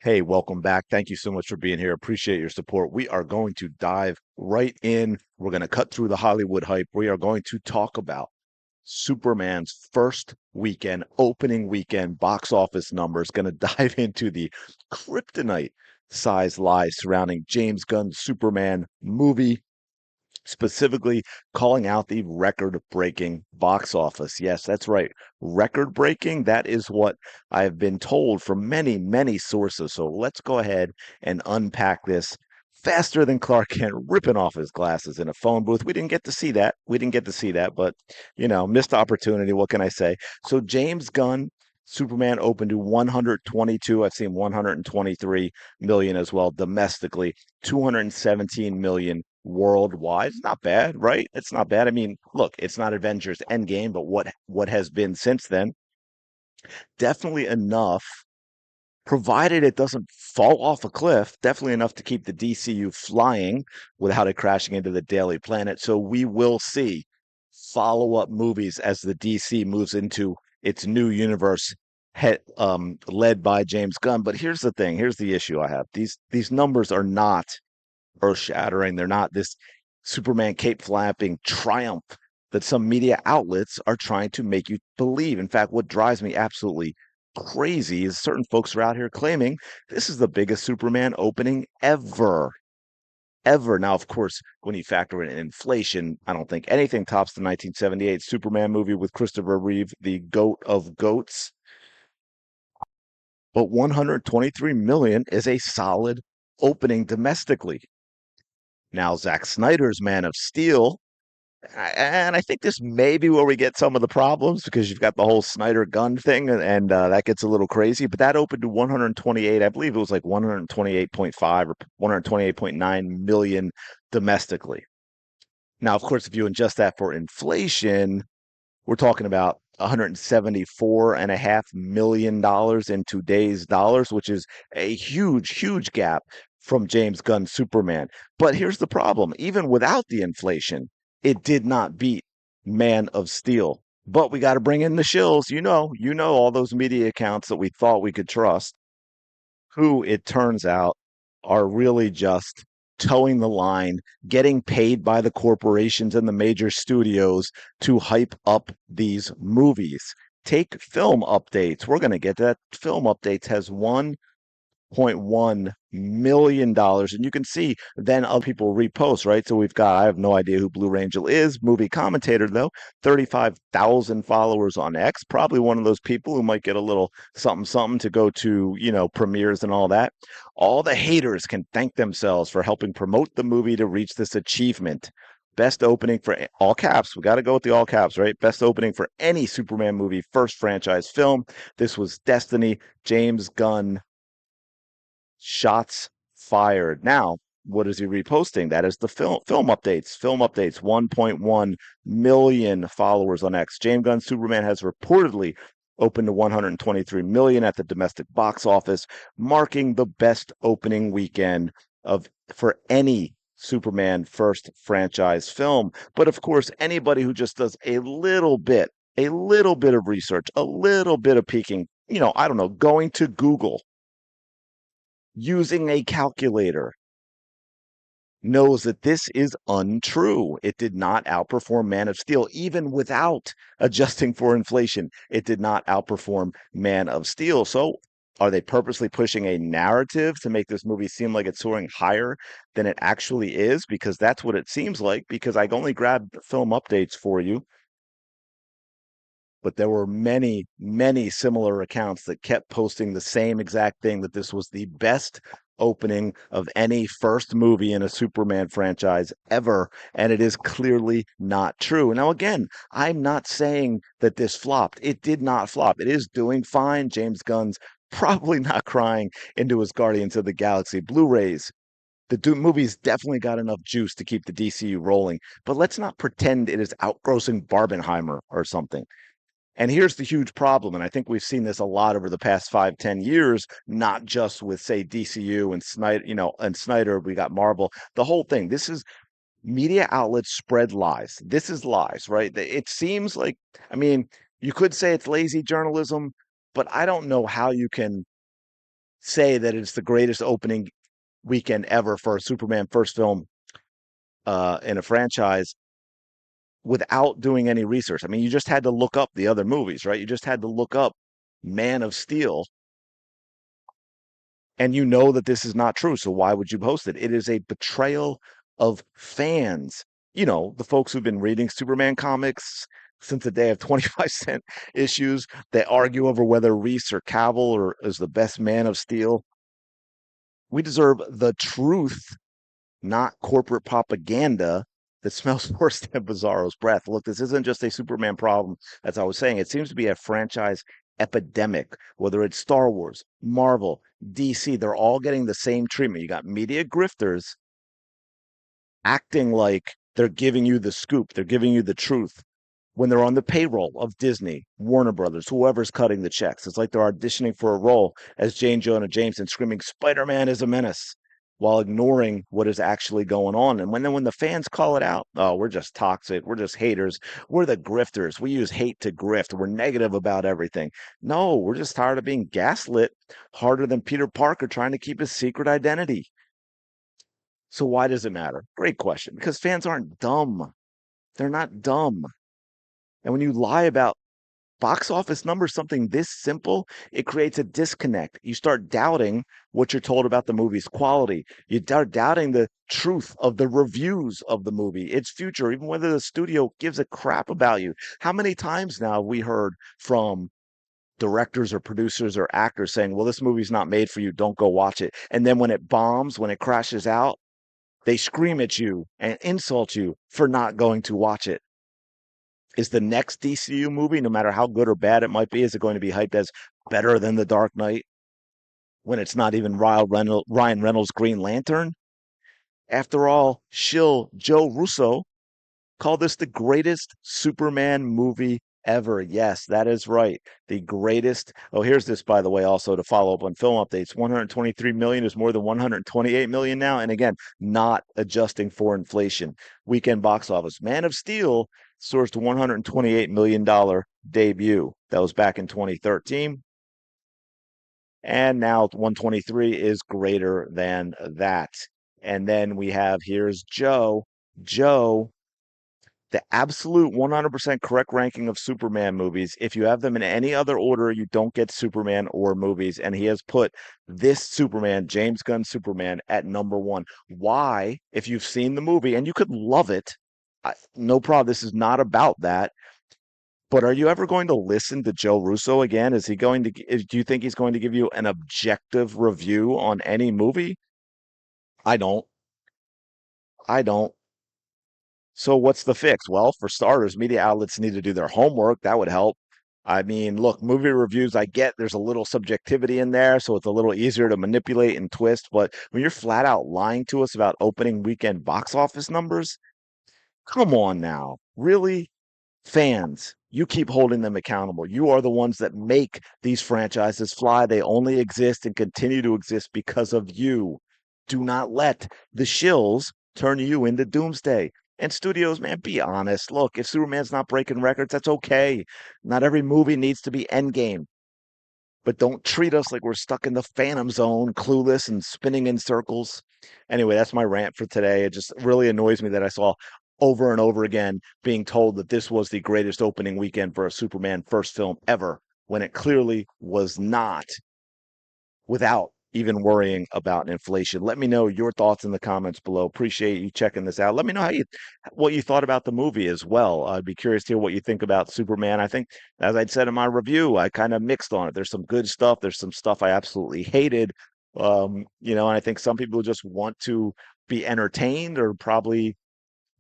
Hey, welcome back. Thank you so much for being here. Appreciate your support. We are going to dive right in. We're going to cut through the Hollywood hype. We are going to talk about Superman's first weekend, opening weekend box office numbers. Going to dive into the kryptonite size lies surrounding James Gunn's Superman movie, specifically calling out the record breaking box office. Yes, that's right. Record breaking. That is what I've been told from many, many sources. So let's go ahead and unpack this faster than Clark Kent ripping off his glasses in a phone booth. We didn't get to see that. We didn't get to see that, but missed opportunity. What can I say? So James Gunn. Superman opened to 122. I've seen 123 million as well domestically, 217 million worldwide. It's not bad, right? It's not bad. I mean, look, it's not Avengers Endgame, but what has been since then, definitely enough, provided it doesn't fall off a cliff, definitely enough to keep the DCU flying without it crashing into the Daily Planet. So we will see follow-up movies as the DC moves into its new universe led by James Gunn. But here's the thing, here's the issue I have. These numbers are not earth shattering. They're not this Superman cape flapping triumph that some media outlets are trying to make you believe. In fact, what drives me absolutely crazy is certain folks are out here claiming this is the biggest Superman opening ever. Ever. Now, of course, when you factor in inflation, I don't think anything tops the 1978 Superman movie with Christopher Reeve, the goat of goats. But 123 million is a solid opening domestically. Now, Zack Snyder's Man of Steel, and I think this may be where we get some of the problems because you've got the whole Snyder Gun thing, and that gets a little crazy. But that opened to 128, I believe it was like 128.5 or 128.9 million domestically. Now, of course, if you adjust that for inflation, we're talking about $174.5 million in today's dollars, which is a huge, huge gap from James Gunn's Superman. But here's the problem. Even without the inflation, it did not beat Man of Steel. But we got to bring in the shills. You know, all those media accounts that we thought we could trust, who it turns out are really just towing the line, getting paid by the corporations and the major studios to hype up these movies. Take film updates. We're going to get that. Film updates has $1.1 million. And you can see then other people repost, right? So we've got, I have no idea who Blue Angel is, movie commentator though, 35,000 followers on X, probably one of those people who might get a little something, something to go to, premieres and all that. All the haters can thank themselves for helping promote the movie to reach this achievement. Best opening for all caps. We got to go with the all caps, right? Best opening for any Superman movie, first franchise film. This was Destiny, James Gunn, shots fired. Now, what is he reposting? That is the film updates. Film updates. 1.1 million followers on X. James Gunn Superman has reportedly opened to 123 million at the domestic box office, marking the best opening weekend of for any Superman first franchise film. But of course, anybody who just does a little bit of research, a little bit of peeking, I don't know, going to Google, using a calculator, knows that this is untrue. It did not outperform Man of Steel, even without adjusting for inflation. It did not outperform Man of Steel. So, are they purposely pushing a narrative to make this movie seem like it's soaring higher than it actually is? Because that's what it seems like. Because I only grabbed the film updates for you, but there were many, many similar accounts that kept posting the same exact thing, that this was the best opening of any first movie in a Superman franchise ever. And it is clearly not true. Now, again, I'm not saying that this flopped. It did not flop. It is doing fine. James Gunn's probably not crying into his Guardians of the Galaxy Blu-rays. The movie's definitely got enough juice to keep the DCU rolling, but let's not pretend it is outgrossing Barbenheimer or something. And here's the huge problem, and I think we've seen this a lot over the past 5, 10 years, not just with, say, DCU and Snyder, and Snyder, we got Marvel, the whole thing. This is media outlets spread lies. This is lies, right? It seems like, I mean, you could say it's lazy journalism, but I don't know how you can say that it's the greatest opening weekend ever for a Superman first film in a franchise without doing any research. I mean, you just had to look up the other movies, right? You just had to look up Man of Steel, and you know that this is not true. So why would you post it? It is a betrayal of fans. You know, the folks who've been reading Superman comics since the day of 25-cent issues. They argue over whether Reese or Cavill or is the best Man of Steel. We deserve the truth, not corporate propaganda that smells worse than Bizarro's breath. Look, this isn't just a Superman problem, as I was saying. It seems to be a franchise epidemic, whether it's Star Wars, Marvel, DC, they're all getting the same treatment. You got media grifters acting like they're giving you the scoop, they're giving you the truth when they're on the payroll of Disney, Warner Brothers, whoever's cutting the checks. It's like they're auditioning for a role as Jane Jonah Jameson screaming, Spider-Man is a menace, while ignoring what is actually going on. And when the fans call it out, oh, we're just toxic, we're just haters, we're the grifters. We use hate to grift. We're negative about everything. No, we're just tired of being gaslit harder than Peter Parker trying to keep his secret identity. So why does it matter? Great question. Because fans aren't dumb. They're not dumb. And when you lie about box office numbers, something this simple, it creates a disconnect. You start doubting what you're told about the movie's quality. You start doubting the truth of the reviews of the movie, its future, even whether the studio gives a crap about you. How many times now have we heard from directors or producers or actors saying, well, this movie's not made for you, don't go watch it. And then when it bombs, when it crashes out, they scream at you and insult you for not going to watch it. Is the next DCU movie, no matter how good or bad it might be, is it going to be hyped as better than The Dark Knight when it's not even Ryan Reynolds' Green Lantern? After all, shill Joe Russo called this the greatest Superman movie ever. Yes, that is right. The greatest. Oh, here's this, by the way, also to follow up on film updates. 123 million is more than 128 million now. And again, not adjusting for inflation. Weekend box office. Man of Steel sourced $128 million debut. That was back in 2013. And now 123 is greater than that. And then we have here's Joe. Joe, the absolute 100% correct ranking of Superman movies. If you have them in any other order, you don't get Superman or movies. And he has put this Superman, James Gunn Superman, at number one. Why? If you've seen the movie, and you could love it, no problem. This is not about that. But are you ever going to listen to Joe Russo again? Is he going to, do you think he's going to give you an objective review on any movie? I don't. I don't. So what's the fix? Well, for starters, media outlets need to do their homework. That would help. I mean, look, movie reviews, I get there's a little subjectivity in there, so it's a little easier to manipulate and twist. But when you're flat out lying to us about opening weekend box office numbers, come on now. Really? Fans, you keep holding them accountable. You are the ones that make these franchises fly. They only exist and continue to exist because of you. Do not let the shills turn you into doomsday. And studios, man, be honest. Look, if Superman's not breaking records, that's okay. Not every movie needs to be Endgame, but don't treat us like we're stuck in the phantom zone, clueless and spinning in circles. Anyway, that's my rant for today. It just really annoys me that I saw over and over again being told that this was the greatest opening weekend for a Superman first film ever, when it clearly was not, without even worrying about inflation. Let me know your thoughts in the comments below. Appreciate you checking this out. Let me know what you thought about the movie as well. I'd be curious to hear what you think about Superman. I think, as I'd said in my review, I kind of mixed on it. There's some good stuff. There's some stuff I absolutely hated. And I think some people just want to be entertained or probably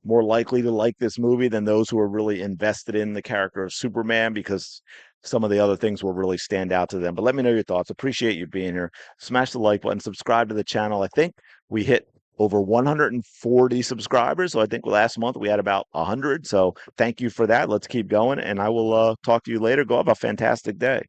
more likely to like this movie than those who are really invested in the character of Superman, because some of the other things will really stand out to them. But let me know your thoughts. Appreciate you being here. Smash the like button, subscribe to the channel. I think we hit over 140 subscribers. So I think last month we had about 100. So thank you for that. Let's keep going. And I will talk to you later. Go have a fantastic day.